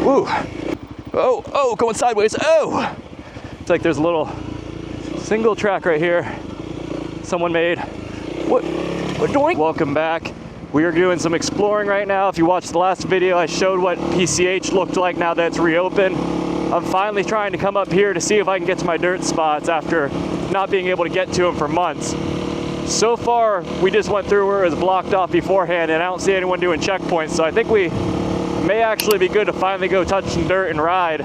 Ooh. Oh, going sideways. Oh! It's like there's a little single track right here someone made. What doing? Welcome back. We are doing some exploring right now. If you watched the last video, I showed what PCH looked like now that it's reopened. I'm finally trying to come up here to see if I can get to my dirt spots after not being able to get to them for months. So far, we just went through where it was blocked off beforehand, and I don't see anyone doing checkpoints, so I think we may actually be good to finally go touch some dirt and ride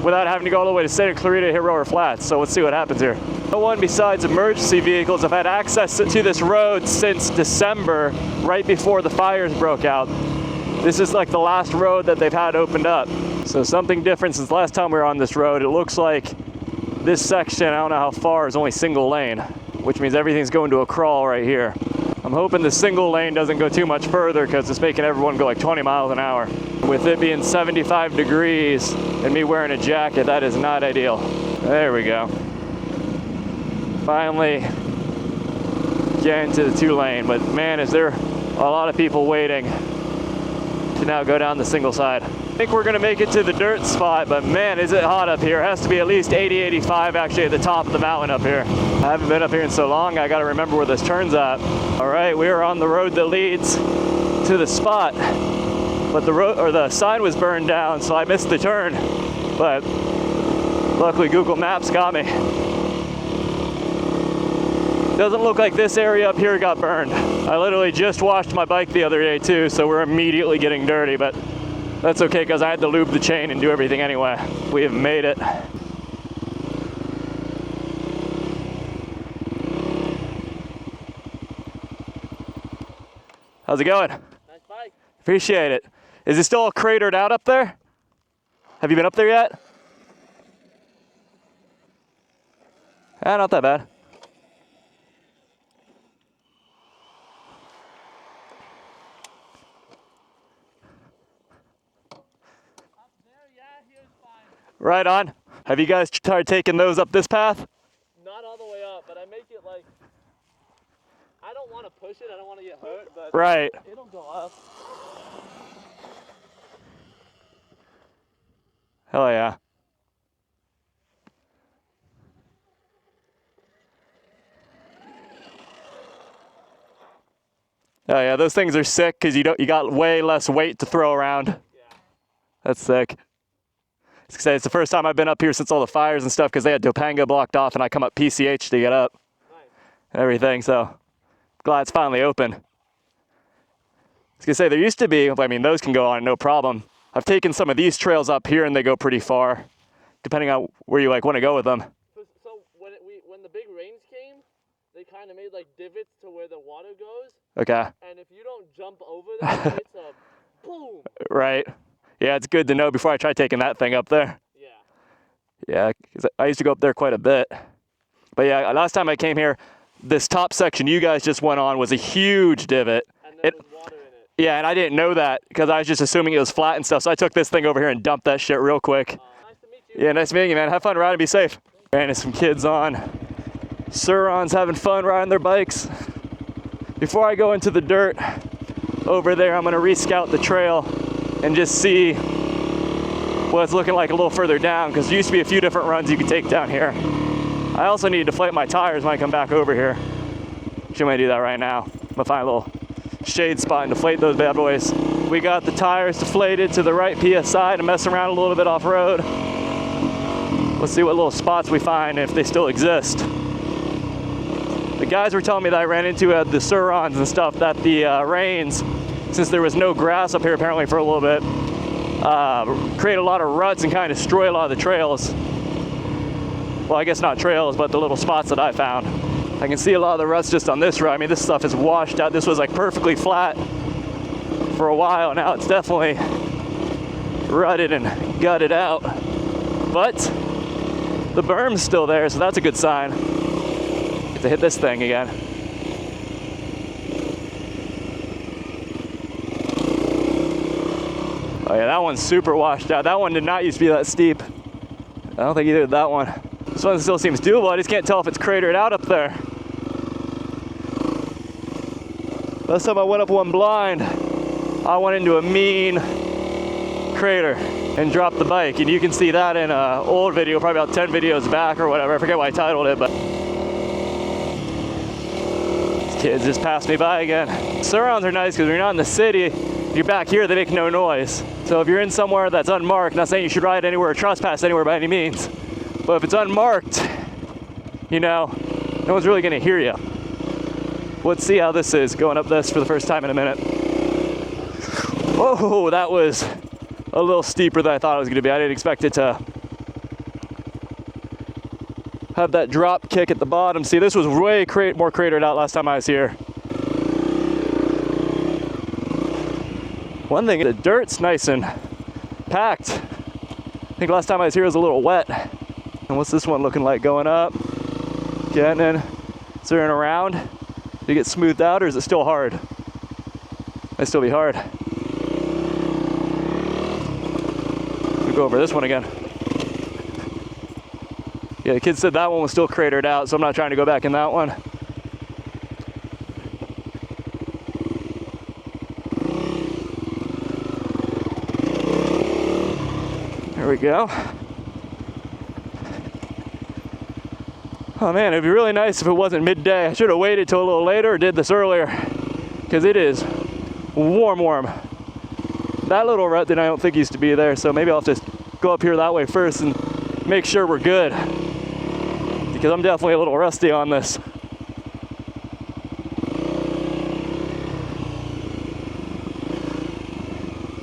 without having to go all the way to Santa Clarita to hit Rower Flats. So let's see what happens here. No one besides emergency vehicles have had access to this road since December, right before the fires broke out. This is like the last road that they've had opened up. So something different since last time we were on this road. It looks like this section, I don't know how far, is only single lane, which means everything's going to a crawl right here. I'm hoping the single lane doesn't go too much further because it's making everyone go like 20 miles an hour. With it being 75 degrees and me wearing a jacket, that is not ideal. There we go. Finally getting to the 2-lane, but man, is there a lot of people waiting to now go down the single side. I think we're gonna make it to the dirt spot, but man, is it hot up here. It has to be at least 80, 85 actually at the top of the mountain up here. I haven't been up here in so long, I gotta remember where this turn's at. All right, we are on the road that leads to the spot, but the sign was burned down, so I missed the turn, but luckily Google Maps got me. Doesn't look like this area up here got burned. I literally just washed my bike the other day too, so we're immediately getting dirty, but that's okay because I had to lube the chain and do everything anyway. We have made it. How's it going? Nice bike. Appreciate it. Is it still all cratered out up there? Have you been up there yet? Not that bad. Right on. Have you guys tried taking those up this path? Not all the way up, but I make it like, I don't want to push it, I don't want to get hurt, but right. It'll go up. Hell yeah. Oh yeah, those things are sick because you got way less weight to throw around. Yeah. That's sick. It's the first time I've been up here since all the fires and stuff because they had Topanga blocked off and I come up PCH to get up. Nice. And everything, so glad it's finally open. I was gonna say there used to be, I mean those can go on no problem. I've taken some of these trails up here and they go pretty far, depending on where you like want to go with them. So when the big rains came, they kind of made like divots to where the water goes. Okay. And if you don't jump over them, it's a boom. Right. Yeah, it's good to know before I try taking that thing up there. Yeah. Yeah, because I used to go up there quite a bit. But yeah, last time I came here, this top section you guys just went on was a huge divot. And there was water in it. Yeah, and I didn't know that because I was just assuming it was flat and stuff. So I took this thing over here and dumped that shit real quick. Nice to meet you. Yeah, nice meeting you, man. Have fun riding, be safe. Ran into some kids on. Surons having fun riding their bikes. Before I go into the dirt over there, I'm gonna re-scout the trail and just see what it's looking like a little further down because there used to be a few different runs you could take down here. I also need to deflate my tires when I come back over here. Actually, I'm gonna do that right now. I'm gonna find a little shade spot and deflate those bad boys. We got the tires deflated to the right PSI to mess around a little bit off-road. Let's see what little spots we find if they still exist. The guys were telling me that I ran into the Surons and stuff that the rains, since there was no grass up here apparently for a little bit, create a lot of ruts and kind of destroy a lot of the trails. Well, I guess not trails, but the little spots that I found. I can see a lot of the ruts just on this road. I mean, this stuff is washed out. This was like perfectly flat for a while. Now it's definitely rutted and gutted out. But the berm's still there, so that's a good sign. Get to hit this thing again. Oh yeah, that one's super washed out. That one did not used to be that steep. I don't think either did that one. This one still seems doable. I just can't tell if it's cratered out up there. Last time I went up one blind, I went into a mean crater and dropped the bike. And you can see that in an old video, probably about 10 videos back or whatever. I forget what I titled it, but these kids just passed me by again. Surrounds are nice because when you're not in the city, you're back here, they make no noise. So if you're in somewhere that's unmarked, not saying you should ride anywhere or trespass anywhere by any means, but if it's unmarked, you know, no one's really gonna hear you. Let's see how this is going up this for the first time in a minute. Whoa, that was a little steeper than I thought it was gonna be. I didn't expect it to have that drop kick at the bottom. See, this was way more cratered out last time I was here. One thing, the dirt's nice and packed. I think last time I was here it was a little wet. And what's this one looking like going up? Getting in, turning around. Did it get smoothed out or is it still hard? Might still be hard. We'll go over this one again. Yeah, the kid said that one was still cratered out, so I'm not trying to go back in that one. There we go. Oh man, it'd be really nice if it wasn't midday. I should have waited till a little later or did this earlier, because it is warm. That little rut that I don't think used to be there, so maybe I'll just go up here that way first and make sure we're good, because I'm definitely a little rusty on this.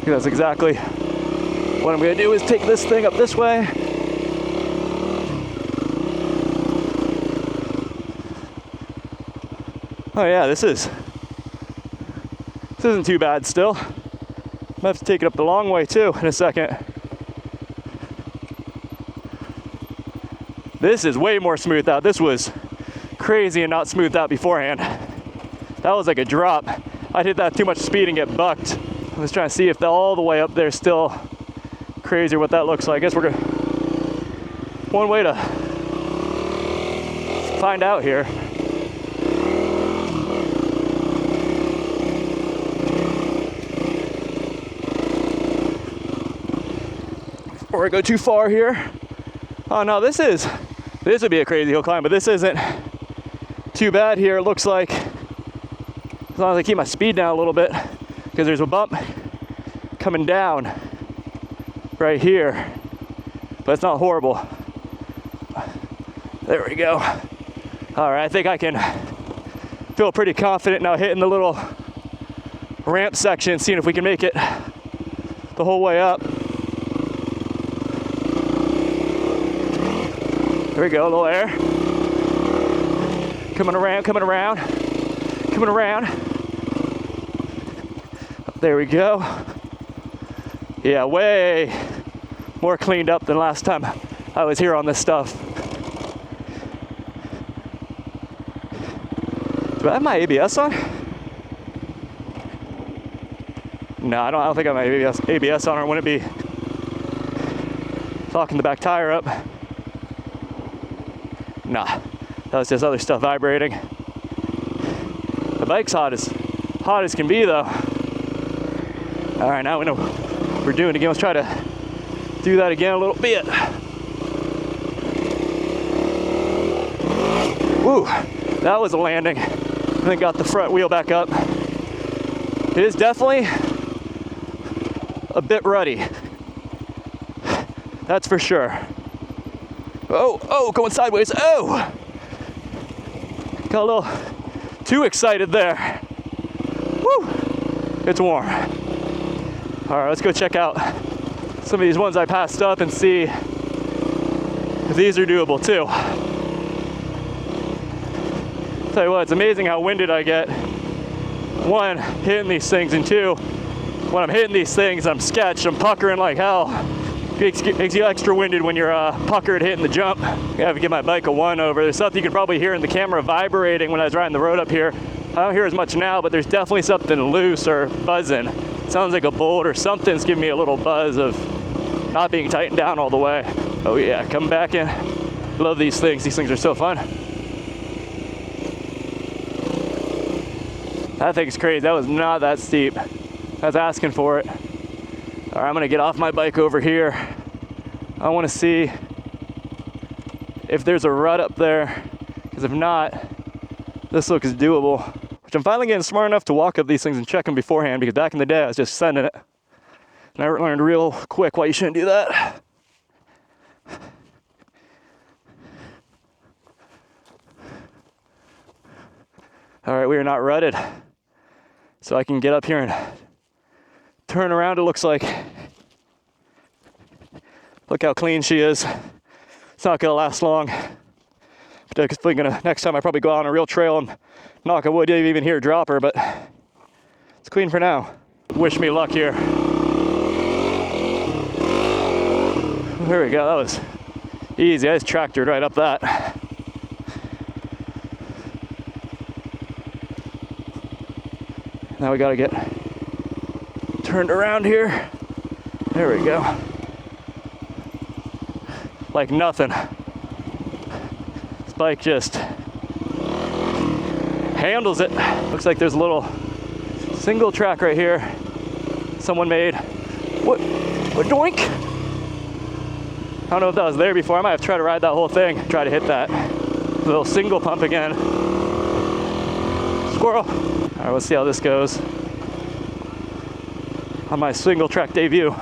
That's exactly what I'm gonna do, is take this thing up this way. Oh yeah, this isn't too bad still. I'm gonna have to take it up the long way too in a second. This is way more smooth out. This was crazy and not smoothed out beforehand. That was like a drop. I'd hit that too much speed and get bucked. I was trying to see if all the way up there is still crazy or what that looks like. I guess we're gonna, one way to find out here. Before I go too far here. Oh no, this would be a crazy hill climb, but this isn't too bad here. It looks like, as long as I keep my speed down a little bit, because there's a bump coming down right here, but it's not horrible. There we go. All right, I think I can feel pretty confident now hitting the little ramp section, seeing if we can make it the whole way up. There we go, a little air. Coming around. There we go. Yeah, way more cleaned up than last time I was here on this stuff. Do I have my ABS on? No, I don't think I have my ABS on, or wouldn't it be locking the back tire up? Nah, that was just other stuff vibrating. The bike's hot as can be though. All right, now we know what we're doing again. Let's try to do that again a little bit. Woo, that was a landing. And then got the front wheel back up. It is definitely a bit ruddy. That's for sure. Oh, going sideways. Oh! Got a little too excited there. Woo! It's warm. All right, let's go check out some of these ones I passed up and see if these are doable too. Tell you what, it's amazing how winded I get. One, hitting these things, and two, when I'm hitting these things, I'm sketched, I'm puckering like hell. Makes you extra winded when you're puckered hitting the jump. I have to give my bike a one over. There's something you can probably hear in the camera vibrating when I was riding the road up here. I don't hear as much now, but there's definitely something loose or buzzing. Sounds like a bolt or something's giving me a little buzz of not being tightened down all the way. Oh yeah, come back in. Love these things. These things are so fun. That thing's crazy. That was not that steep. I was asking for it. All right, I'm gonna get off my bike over here. I wanna see if there's a rut up there, because if not, this looks doable. Which I'm finally getting smart enough to walk up these things and check them beforehand, because back in the day I was just sending it. And I learned real quick why you shouldn't do that. All right, we are not rutted. So I can get up here and turn around, it looks like. Look how clean she is. It's not gonna last long. Next time I probably go out on a real trail and knock on wood, you even hear a dropper, but it's clean for now. Wish me luck here. There we go, that was easy. I just tractored right up that. Now we gotta get turned around here. There we go. Like nothing. This bike just handles it. Looks like there's a little single track right here. Someone made. What doink? I don't know if that was there before. I might have tried to ride that whole thing. Try to hit that little single pump again. Squirrel. All right, let's see how this goes on my single track debut.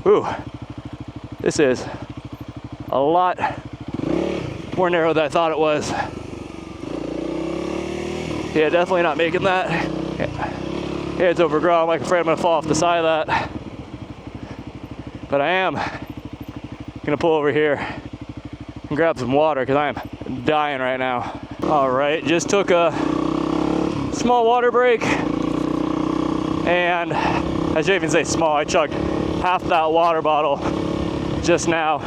Ooh, this is a lot more narrow than I thought it was. Yeah, definitely not making that. Yeah, it's overgrown. I'm like afraid I'm gonna fall off the side of that. But I am gonna pull over here and grab some water because I am dying right now. All right, just took a small water break, and I should even say small. I chugged half that water bottle just now.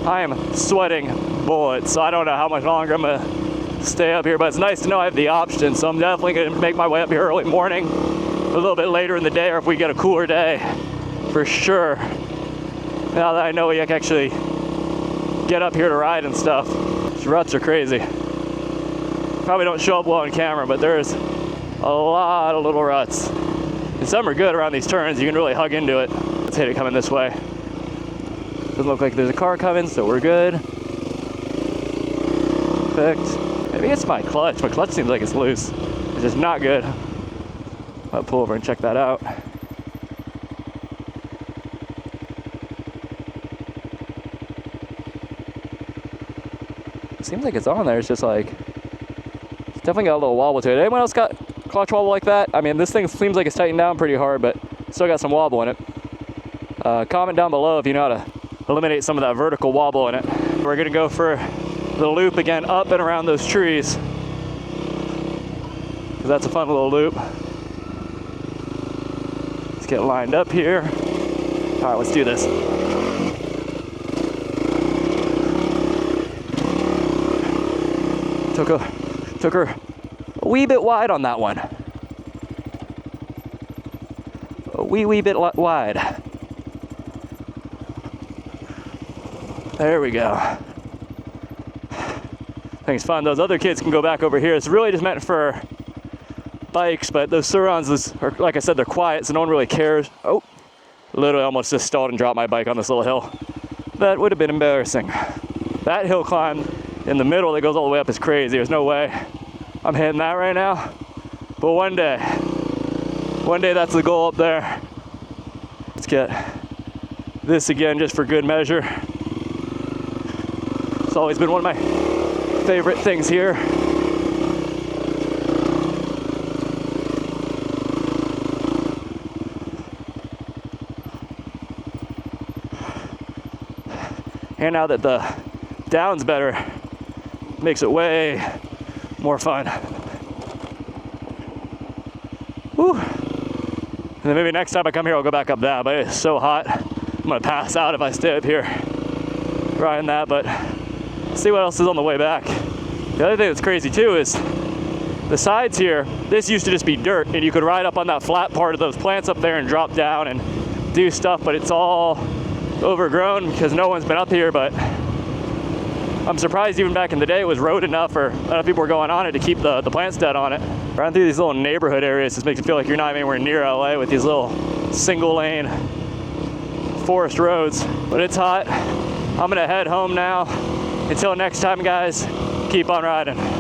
I am sweating bullets, so I don't know how much longer I'm gonna stay up here, but it's nice to know I have the option, so I'm definitely gonna make my way up here early morning, a little bit later in the day, or if we get a cooler day, for sure. Now that I know we can actually get up here to ride and stuff. These ruts are crazy. Probably don't show up well on camera, but there's a lot of little ruts. And some are good around these turns. You can really hug into it. Let's hit it coming this way. Doesn't look like there's a car coming, so we're good. Perfect. Maybe it's my clutch. My clutch seems like it's loose. It's just not good. I'll pull over and check that out. Seems like it's on there. It's just like, it's definitely got a little wobble to it. Anyone else got clutch wobble like that? I mean, this thing seems like it's tightened down pretty hard, but still got some wobble in it. Comment down below if you know how to eliminate some of that vertical wobble in it. We're gonna go for the loop again, up and around those trees, because that's a fun little loop. Let's get lined up here. All right, let's do this. Took her a wee bit wide on that one. A wee bit wide. There we go. I think it's fun. Those other kids can go back over here. It's really just meant for bikes, but those Surons are, like I said, they're quiet, so no one really cares. Oh, literally almost just stalled and dropped my bike on this little hill. That would have been embarrassing. That hill climb in the middle that goes all the way up is crazy. There's no way I'm hitting that right now. But one day that's the goal up there. Let's get this again just for good measure. It's always been one of my favorite things here. And now that the down's better, makes it way more fun. Whew. And then maybe next time I come here, I'll go back up that, but it's so hot. I'm gonna pass out if I stay up here riding that, but see what else is on the way back. The other thing that's crazy too is the sides here. This used to just be dirt, and you could ride up on that flat part of those plants up there and drop down and do stuff, but it's all overgrown because no one's been up here. But I'm surprised even back in the day it was road enough, or enough people were going on it to keep the plants dead on it. Riding through these little neighborhood areas just makes it feel like you're not anywhere near LA with these little single lane forest roads, but it's hot. I'm gonna head home now. Until next time, guys, keep on riding.